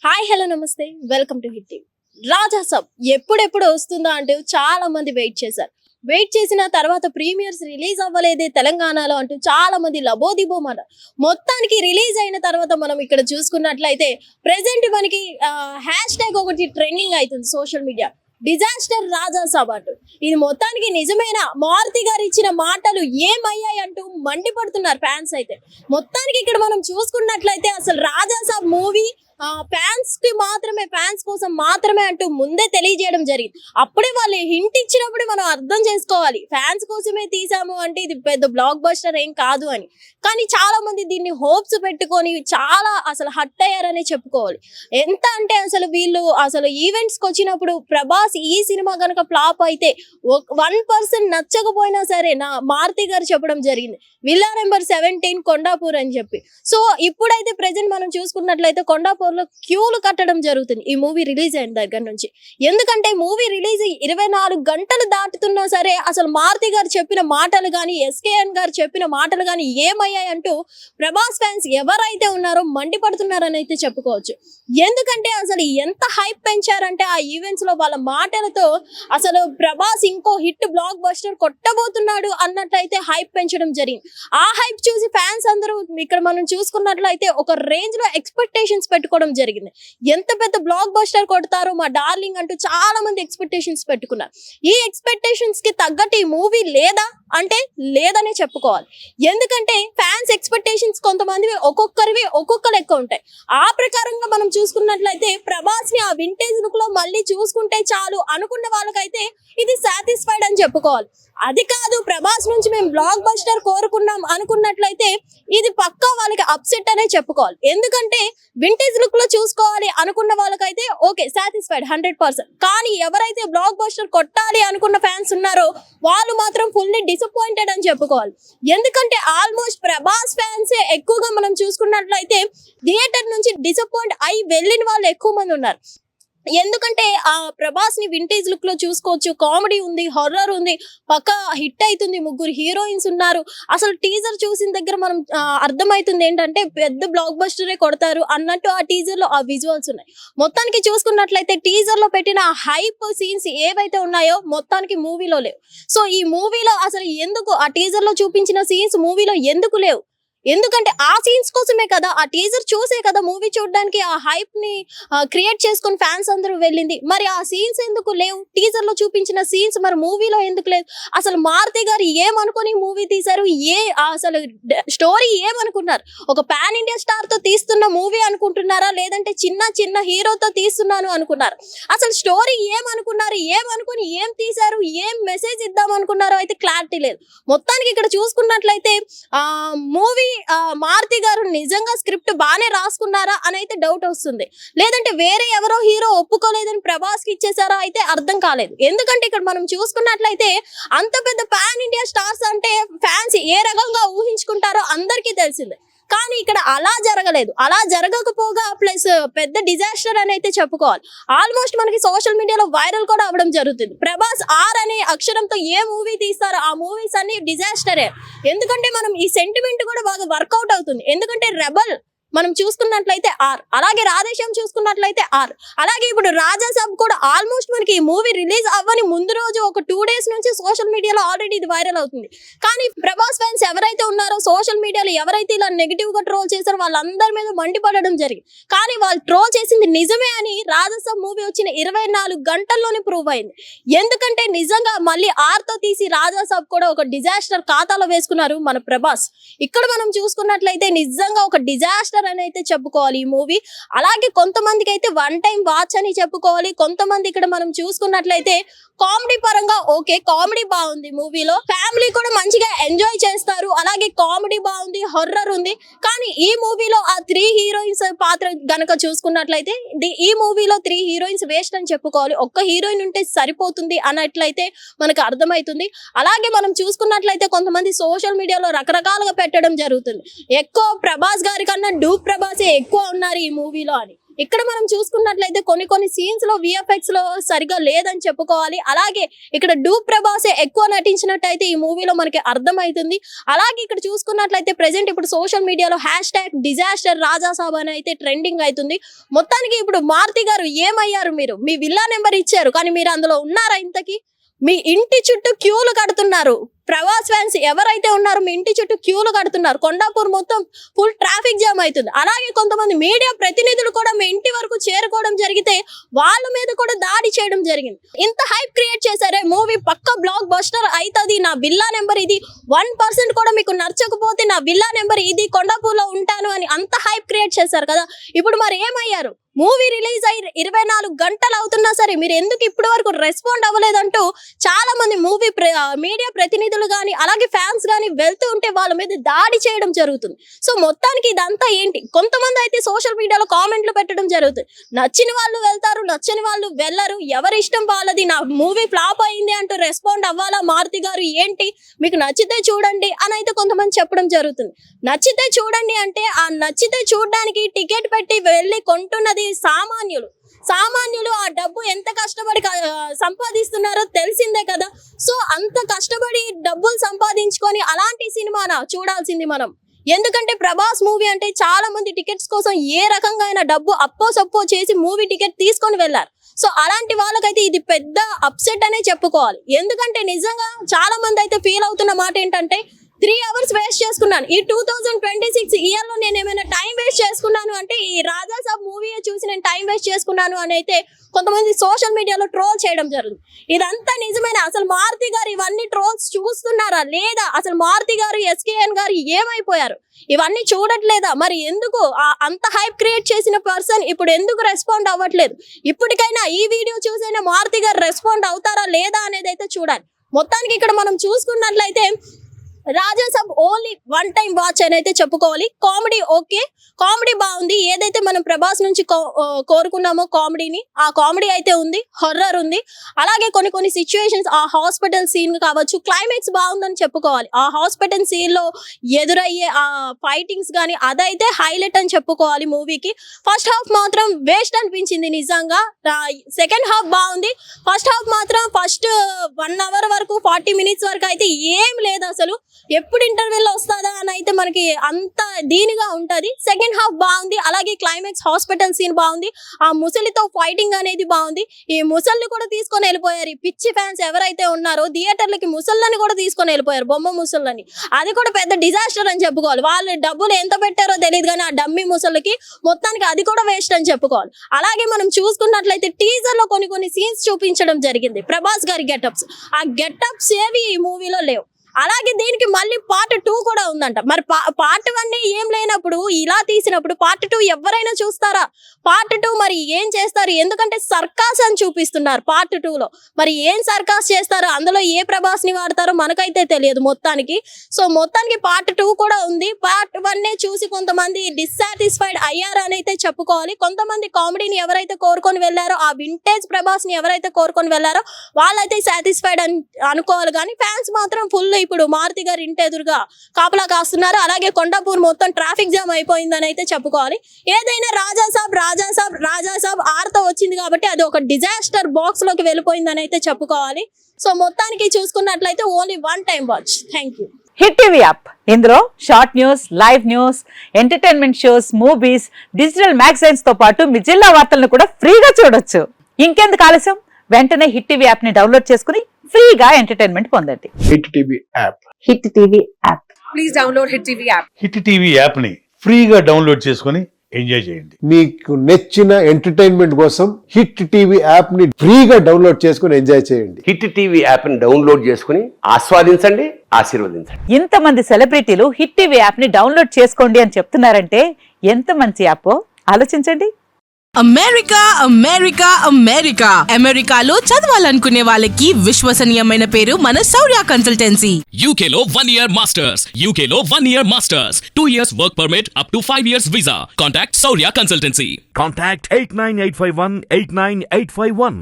Hi hello నమస్తే welcome to hit TV. Raja sub ఎప్పుడెప్పుడు వస్తుందా అంటూ చాలా మంది వెయిట్ చేశారు. వెయిట్ చేసిన తర్వాత ప్రీమియర్స్ రిలీజ్ అవ్వలేదే తెలంగాణలో అంటూ చాలా మంది లబోదిబోమన్నారు. మొత్తానికి రిలీజ్ అయిన తర్వాత మనం ఇక్కడ చూసుకున్నట్లయితే ప్రెసెంట్ మనకి హ్యాష్ ట్యాగ్ ఒకటి ట్రెండింగ్ అవుతుంది సోషల్ మీడియా. డిజాస్టర్ రాజా సబ్ అంటూ. ఇది మొత్తానికి నిజమేనా? మారుతి గారు ఇచ్చిన మాటలు ఏమయ్యాయి అంటూ మండిపడుతున్నారు ఫ్యాన్స్ అయితే. మొత్తానికి ఇక్కడ మనం చూసుకున్నట్లయితే అసలు రాజా సబ్ మూవీ ఫ్యాన్స్ కోసం మాత్రమే అంటూ ముందే తెలియజేయడం జరిగింది. అప్పుడే వాళ్ళు హింట్ ఇచ్చినప్పుడు మనం అర్థం చేసుకోవాలి ఫ్యాన్స్ కోసమే తీసాము అంటే ఇది పెద్ద బ్లాక్ బస్టర్ ఏం కాదు అని. కానీ చాలా మంది దీన్ని హోప్స్ పెట్టుకొని చాలా అసలు హట్ అయ్యారనే చెప్పుకోవాలి. ఎంత అంటే అసలు వీళ్ళు అసలు ఈవెంట్స్కి వచ్చినప్పుడు ప్రభాస్ ఈ సినిమా కనుక ఫ్లాప్ అయితే 1% నచ్చకపోయినా సరే నా మారుతి గారు చెప్పడం జరిగింది విల్లా నెంబర్ 17 కొండాపూర్ అని చెప్పి. సో ఇప్పుడైతే ప్రెసెంట్ మనం చూసుకున్నట్లయితే కొండాపూర్ లో క్యూలు కట్టడం జరుగుతుంది ఈ మూవీ రిలీజ్ అయిన దగ్గర నుంచి. ఎందుకంటే మూవీ రిలీజ్ 24 గంటలు దాటుతున్నా సరే అసలు మారుతి గారు చెప్పిన మాటలు కానీ ఎస్కేఎన్ గారు చెప్పిన మాటలు కానీ ఏమయ్యాయి అంటూ ప్రభాస్ ఫ్యాన్స్ ఎవరైతే ఉన్నారో మండిపడుతున్నారని అయితే చెప్పుకోవచ్చు. ఎందుకంటే అసలు ఎంత హైప్ పెంచారంటే ఆ ఈవెంట్స్ లో వాళ్ళ మాటలతో అసలు ప్రభాస్ ఇంకో హిట్ బ్లాక్ బస్టర్ కొట్టబోతున్నాడు అన్నట్లయితే హైప్ పెంచడం జరిగింది. ఆ హైప్ చూసి ఫ్యాన్స్ అందరూ ఇక్కడ మనం చూసుకున్నట్లయితే ఒక రేంజ్ లో ఎక్స్పెక్టేషన్స్ పెట్టుకోవడం జరిగింది. ఎంత పెద్ద బ్లాక్ బస్టర్ కొడతారో మా డార్లింగ్ అంటూ చాలా మంది ఎక్స్పెక్టేషన్స్ పెట్టుకున్నారు. ఈ ఎక్స్పెక్టేషన్స్ కి తగ్గట్టు ఈ మూవీ లేదా అంటే లేదనే చెప్పుకోవాలి. ఎందుకంటే ఫ్యాన్స్ ఎక్స్పెక్టేషన్స్ కొంతమంది ఒక్కొక్క లెక్క ఉంటాయి. ఆ ప్రకారంగా మనం చూసుకున్నట్లయితే ప్రభాస్ ని ఆ వింటేజ్ లుక్ లో మళ్ళీ చూసుకుంటే చాలు అనుకున్న వాళ్ళకైతే ఇది సాటిస్ఫైడ్ అని చెప్పుకోవాలి. అది కాదు ప్రభాస్ నుంచి మేము బ్లాక్ బస్టర్ కోరుకున్నాం అనుకున్నట్లయితే ఇది పక్కా వాళ్ళకి అప్సెట్ అనే చెప్పుకోవాలి. ఎందుకంటే వింటేజ్ లుక్ లో చూసుకోవాలి అనుకున్న వాళ్ళకైతే ఓకే సాటిస్ఫైడ్ 100%. కానీ ఎవరైతే బ్లాక్ బస్టర్ కొట్టాలి అనుకున్న ఫ్యాన్స్ ఉన్నారో వాళ్ళు మాత్రం ఫుల్లీ డిసప్పాయింటెడ్ అని చెప్పుకోవాలి. ఎందుకంటే ఆల్మోస్ట్ ప్రభాస్ ఫ్యాన్స్ ఎక్కువగా మనం చూసుకున్నట్లయితే థియేటర్ నుంచి డిసప్పాయింట్ అయి వెళ్ళిన వాళ్ళు ఎక్కువ మంది ఉన్నారు. ఎందుకంటే ఆ ప్రభాస్ ని వింటేజ్ లుక్ లో చూసుకోవచ్చు. కామెడీ ఉంది, హారర్ ఉంది, పక్క హిట్ అవుతుంది, 3 హీరోయిన్స్ ఉన్నారు. అసలు టీజర్ చూసిన దగ్గర మనం అర్థమవుతుంది ఏంటంటే పెద్ద బ్లాక్ బస్టరే కొడతారు అన్నట్టు ఆ టీజర్ లో ఆ విజువల్స్ ఉన్నాయి. మొత్తానికి చూసుకున్నట్లయితే టీజర్ లో పెట్టిన హైప్ సీన్స్ ఏవైతే ఉన్నాయో మొత్తానికి మూవీలో లేవు. సో ఈ మూవీలో అసలు ఎందుకు ఆ టీజర్ లో చూపించిన సీన్స్ మూవీలో ఎందుకు లేవు? ఎందుకంటే ఆ సీన్స్ కోసమే కదా, ఆ టీజర్ చూసే కదా మూవీ చూడడానికి ఆ హైప్ ని క్రియేట్ చేసుకుని ఫ్యాన్స్ అందరూ వెళ్ళింది. మరి ఆ సీన్స్ ఎందుకు లేవు? టీజర్ లో చూపించిన సీన్స్ మరి మూవీలో ఎందుకు లేదు? అసలు మారుతి గారు ఏమనుకుని మూవీ తీశారు? అసలు స్టోరీ ఏమనుకున్నారు? ఒక పాన్ ఇండియా స్టార్ తో తీస్తున్న మూవీ అనుకుంటున్నారా, లేదంటే చిన్న హీరోతో తీస్తున్నాను అనుకున్నారు? అసలు స్టోరీ ఏమనుకున్నారు? ఏమనుకుని ఏం తీశారు? ఏం మెసేజ్ ఇద్దాం అనుకున్నారో అయితే క్లారిటీ లేదు. మొత్తానికి ఇక్కడ చూసుకున్నట్లయితే మూవీ మారుతి గారు నిజంగా స్క్రిప్ట్ బాగానే రాసుకున్నారా అని అయితే డౌట్ వస్తుంది. లేదంటే వేరే ఎవరో హీరో ఒప్పుకోలేదని ప్రభాస్ కి ఇచ్చేసారా అయితే అర్థం కాలేదు. ఎందుకంటే ఇక్కడ మనం చూసుకున్నట్లయితే అంత పెద్ద పాన్ ఇండియా స్టార్స్ అంటే ఫ్యాన్స్ ఏ రకంగా ఊహించుకుంటారో అందరికీ తెలిసిందే. కానీ ఇక్కడ అలా జరగలేదు. అలా జరగకపోగా ప్లస్ పెద్ద డిజాస్టర్ అని అయితే చెప్పుకోవాలి. ఆల్మోస్ట్ మనకి సోషల్ మీడియాలో వైరల్ కూడా అవ్వడం జరుగుతుంది. ప్రభాస్ ఆర్ అనే అక్షరంతో ఏ మూవీ తీస్తారో ఆ మూవీస్ అన్ని డిజాస్టరే. ఎందుకంటే మనం ఈ సెంటిమెంట్ కూడా బాగా వర్కౌట్ అవుతుంది. ఎందుకంటే రెబల్ మనం చూసుకున్నట్లయితే ఆర్, అలాగే రాధేశ్యామ్ చూసుకున్నట్లయితే ఆర్, అలాగే ఇప్పుడు రాజా సాబ్ కూడా ఆల్మోస్ట్ మనకి ఈ మూవీ రిలీజ్ అవ్వని ముందు రోజు ఒక 2 days నుంచి సోషల్ మీడియాలో ఆల్రెడీ ఇది వైరల్ అవుతుంది. కానీ ప్రభాస్ ఫ్యాన్స్ ఎవరైతే ఉన్నారో సోషల్ మీడియాలో ఎవరైతే ఇలా నెగిటివ్ గా ట్రోల్ చేశారో వాళ్ళందరి మీద మండిపడడం జరిగింది. కానీ వాళ్ళు ట్రోల్ చేసింది నిజమే అని రాజా సాబ్ మూవీ వచ్చిన 24 గంటల్లోనే ప్రూవ్ అయింది. ఎందుకంటే నిజంగా మళ్ళీ ఆర్ తో తీసి రాజా సాబ్ కూడా ఒక డిజాస్టర్ ఖాతాలో వేసుకున్నారు మన ప్రభాస్. ఇక్కడ మనం చూసుకున్నట్లయితే నిజంగా ఒక డిజాస్టర్ అని అయితే చెప్పుకోవాలి ఈ మూవీ. అలాగే కొంతమందికి అయితే 1 time వాచ్ అని చెప్పుకోవాలి. కొంతమంది ఇక్కడ మనం చూసుకున్నట్లయితే కామెడీ పరంగా ఓకే, కామెడీ బాగుంది మూవీలో, ఫ్యామిలీ కూడా మంచిగా ఎంజాయ్ చేస్తారు. అలాగే కామెడీ బాగుంది, హర్రర్ ఉంది. కానీ ఈ మూవీలో ఆ 3 హీరోయిన్స్ పాత్ర గనక చూసుకున్నట్లయితే ఈ మూవీలో 3 హీరోయిన్స్ వేస్ట్ అని చెప్పుకోవాలి. ఒక్క హీరోయిన్ ఉంటే సరిపోతుంది అన్నట్లయితే మనకు అర్థమవుతుంది. అలాగే మనం చూసుకున్నట్లయితే కొంతమంది సోషల్ మీడియాలో రకరకాలుగా పెట్టడం జరుగుతుంది. ఎక్కువ ప్రభాస్ గారి కన్నా డూప్ ప్రభాసే ఎక్కువ ఉన్నారు ఈ మూవీలో అని. ఇక్కడ మనం చూసుకున్నట్లయితే కొన్ని సీన్స్ లో విఎఫ్ఎక్స్ లో సరిగా లేదని చెప్పుకోవాలి. అలాగే ఇక్కడ డూప్ ప్రభాసే ఎక్కువ నటించినట్టయితే ఈ మూవీలో మనకి అర్థమవుతుంది. అలాగే ఇక్కడ చూసుకున్నట్లయితే ప్రెసెంట్ ఇప్పుడు సోషల్ మీడియాలో #డిజాస్టర్ రాజాసాబ్ అని అయితే ట్రెండింగ్ అవుతుంది. మొత్తానికి ఇప్పుడు మారుతి గారు ఏమయ్యారు? మీరు మీ విల్లా నెంబర్ ఇచ్చారు కానీ మీరు అందులో ఉన్నారా? ఇంతకీ మీ ఇంటి చుట్టూ క్యూలు కడుతున్నారు. ప్రభాస్ ఫ్యాన్స్ ఎవరైతే ఉన్నారో మీ ఇంటి చుట్టూ క్యూలు కడుతున్నారు. కొండాపూర్ మొత్తం ఫుల్ ట్రాఫిక్ జామ్ అవుతుంది. అలాగే కొంతమంది మీడియా ప్రతినిధులు కూడా మీ ఇంటి వరకు చేరుకోవడం జరిగితే వాళ్ళ మీద కూడా దాడి చేయడం జరిగింది. ఇంత హైప్ క్రియేట్ చేశారే, మూవీ పక్క బ్లాక్ బస్టర్ అవుతుంది, నా విల్లా నెంబర్ ఇది, 1% కూడా మీకు నచ్చకపోతే నా విల్లా నెంబర్ ఇది, కొండాపూర్ లో ఉంటాను అని అంత హైప్ క్రియేట్ చేశారు కదా. ఇప్పుడు మరి ఏమయ్యారు? మూవీ రిలీజ్ అయ్యి 24 గంటలు అవుతున్నా సరే మీరు ఎందుకు ఇప్పటి వరకు రెస్పాండ్ అవ్వలేదంటూ చాలా మంది మీడియా ప్రతినిధులు గాని అలాగే ఫ్యాన్స్ గాని వెళ్తూ ఉంటే వాళ్ళ మీద దాడి చేయడం జరుగుతుంది. సో మొత్తానికి ఇదంతా ఏంటి? కొంతమంది అయితే సోషల్ మీడియాలో కామెంట్లు పెట్టడం జరుగుతుంది. నచ్చిన వాళ్ళు వెళ్తారు, నచ్చని వాళ్ళు వెళ్ళరు, ఎవరి ఇష్టం వాళ్ళది. నా మూవీ ఫ్లాప్ అయింది అంటూ రెస్పాండ్ అవ్వాలా మారుతి గారు? ఏంటి మీకు నచ్చితే చూడండి అని అయితే కొంతమంది చెప్పడం జరుగుతుంది. నచ్చితే చూడండి అంటే ఆ నచ్చితే చూడడానికి టికెట్ పెట్టి వెళ్ళి కొంటున్నది సామాన్యులు ఆ డబ్బు ఎంత కష్టపడి సంపాదిస్తున్నారో తెలిసిందే కదా. సో అంత కష్టపడి డబ్బులు సంపాదించుకొని అలాంటి సినిమానా చూడాల్సింది మనం? ఎందుకంటే ప్రభాస్ మూవీ అంటే చాలా మంది టికెట్స్ కోసం ఏ రకంగా డబ్బు అప్పో సప్పో చేసి మూవీ టికెట్ తీసుకొని వెళ్ళారు. సో అలాంటి వాళ్ళకైతే ఇది పెద్ద అప్సెట్ అనే చెప్పుకోవాలి. ఎందుకంటే నిజంగా చాలా మంది అయితే ఫీల్ అవుతున్న మాట ఏంటంటే 3 hours వేస్ట్ చేసుకున్నాను ఈ 2026 ఇయర్ లో, నేను ఏమైనా టైం వేస్ట్ చేసుకున్నాను అంటే ఈ రాజాసాబ్ మూవీ చూసి నేను టైం వేస్ట్ చేసుకున్నాను అని అయితే కొంతమంది సోషల్ మీడియాలో ట్రోల్ చేయడం జరుగుతుంది. ఇదంతా నిజమేనా? అసలు మారుతి గారు ఇవన్నీ ట్రోల్స్ చూస్తున్నారా లేదా? అసలు మారుతి గారు SKN గారు ఏమైపోయారు? ఇవన్నీ చూడట్లేదా? మరి ఎందుకు అంత హైప్ క్రియేట్ చేసిన పర్సన్ ఇప్పుడు ఎందుకు రెస్పాండ్ అవ్వట్లేదు? ఇప్పటికైనా ఈ వీడియో చూసైనా మారుతి గారు రెస్పాండ్ అవుతారా లేదా అనేది అయితే చూడాలి. మొత్తానికి ఇక్కడ మనం చూసుకున్నట్లయితే రాజాసాబ్ ఓన్లీ 1 time వాచ్ అని అయితే చెప్పుకోవాలి. కామెడీ ఓకే, కామెడీ బాగుంది. ఏదైతే మనం ప్రభాస్ నుంచి కోరుకున్నామో కామెడీని, ఆ కామెడీ అయితే ఉంది, హర్రర్ ఉంది. అలాగే కొన్ని సిచ్యువేషన్స్, ఆ హాస్పిటల్ సీన్ కావచ్చు, క్లైమాక్స్ బాగుందని చెప్పుకోవాలి. ఆ హాస్పిటల్ సీన్ లో ఎదురయ్యే ఆ ఫైటింగ్స్ కానీ అదైతే హైలైట్ అని చెప్పుకోవాలి మూవీకి. ఫస్ట్ హాఫ్ మాత్రం వేస్ట్ అనిపించింది నిజంగా. సెకండ్ హాఫ్ బాగుంది. ఫస్ట్ హాఫ్ మాత్రం ఫస్ట్ 1 hour వరకు 40 minutes వరకు అయితే ఏం లేదు అసలు. ఎప్పుడు ఇంటర్వెల్ వస్తుందా అని అయితే మనకి అంత దీనిగా ఉంటది. సెకండ్ హాఫ్ బాగుంది. అలాగే క్లైమాక్స్ హాస్పిటల్ సీన్ బాగుంది. ఆ ముసలితో ఫైటింగ్ అనేది బాగుంది. ఈ ముసల్ని కూడా తీసుకొని వెళ్ళిపోయారు. ఈ పిచ్చి ఫ్యాన్స్ ఎవరైతే ఉన్నారో థియేటర్లకి ముసళ్ళని కూడా తీసుకొని వెళ్ళిపోయారు, బొమ్మ ముసళ్ళని. అది కూడా పెద్ద డిజాస్టర్ అని చెప్పుకోవాలి. వాళ్ళు డబ్బులు ఎంత పెట్టారో తెలియదు కానీ ఆ డమ్మీ ముసళ్ళకి మొత్తానికి అది కూడా వేస్ట్ అని చెప్పుకోవాలి. అలాగే మనం చూసుకున్నట్లయితే టీజర్ లో కొన్ని సీన్స్ చూపించడం జరిగింది ప్రభాస్ గారి గెటప్స్. ఆ గెటప్స్ ఏవి ఈ మూవీలో లేవు. అలాగే దీనికి మళ్ళీ పార్ట్ 2 కూడా ఉందంట. మరి పార్ట్ 1 ఏం లేనప్పుడు ఇలా తీసినప్పుడు పార్ట్ 2 ఎవరైనా చూస్తారా? పార్ట్ 2 మరి ఏం చేస్తారు? ఎందుకంటే సర్కాస్ అని చూపిస్తున్నారు పార్ట్ 2 లో. మరి ఏం సర్కాస్ చేస్తారో, అందులో ఏ ప్రభాస్ ని వాడతారో మనకైతే తెలియదు మొత్తానికి. సో మొత్తానికి పార్ట్ 2 కూడా ఉంది. పార్ట్ 1 చూసి కొంతమంది డిస్సాటిస్ఫైడ్ అయ్యారు అని అయితే చెప్పుకోవాలి. కొంతమంది కామెడీని ఎవరైతే కోరుకొని వెళ్ళారో, ఆ వింటేజ్ ప్రభాస్ ని ఎవరైతే కోరుకొని వెళ్ళారో వాళ్ళైతే సాటిస్ఫైడ్ అని అనుకోవాలి. కానీ ఫ్యాన్స్ మాత్రం ఫుల్ ఇప్పుడు మారుతి గారి ఇంటి ఎదురుగా కాపలా కాస్తున్నారు. అలాగే కొండాపూర్ మొత్తం ట్రాఫిక్ జామ్ అయిపోయిందని అయితే చెప్పుకోవాలి. ఏదైనా రాజాసాబ్ ఆర్తో వచ్చింది కాబట్టి అది ఒక డిజాస్టర్ బాక్స్ లోకి వెళ్ళిపోయిందని అయితే చెప్పుకోవాలి. సో మొత్తానికి చూసుకున్నట్లయితే only 1 time watch. Thank you. Hit TV app, ఇందులో short news, live news, entertainment shows, movies, digital magazines తో పాటు మీ జిల్లా వార్తలను కూడా ఫ్రీగా చూడొచ్చు. ఇంకెందుకు ఆలస్యం? వెంటనే హిట్ టీవీ యాప్ ని డౌన్లోడ్ చేసుకుని ఫ్రీగా ఎంటర్టైన్మెంట్ పొందండి. Hit TV app. Hit TV app. Please download hit TV app. Hit TV app ని ఫ్రీగా డౌన్లోడ్ చేసుకుని ఎంజాయ్ చేయండి. మీకు నచ్చిన ఎంటర్టైన్మెంట్ కోసం హిట్ టీవీ యాప్ ని ఫ్రీగా డౌన్లోడ్ చేసుకుని ఎంజాయ్ చేయండి. హిట్ టీవీ యాప్ ని డౌన్లోడ్ చేసుకుని ఆస్వాదించండి, ఆశీర్వదించండి. ఇంతమంది సెలబ్రిటీలు హిట్ టీవీ యాప్ ని డౌన్లోడ్ చేసుకోండి అని చెప్తున్నారంటే ఎంత మంచి యాప్ ఆలోచించండి. అమెరికాలో చదవాలనుకునే వాళ్ళకి విశ్వసనీయమైన పేరు మన శౌర్య కన్సల్టెన్సీ. UK లో 1 year masters, UK లో 1 year masters, 2 years work permit up to 5 years visa. Contact Saurya Consultancy. Contact 89851 89851.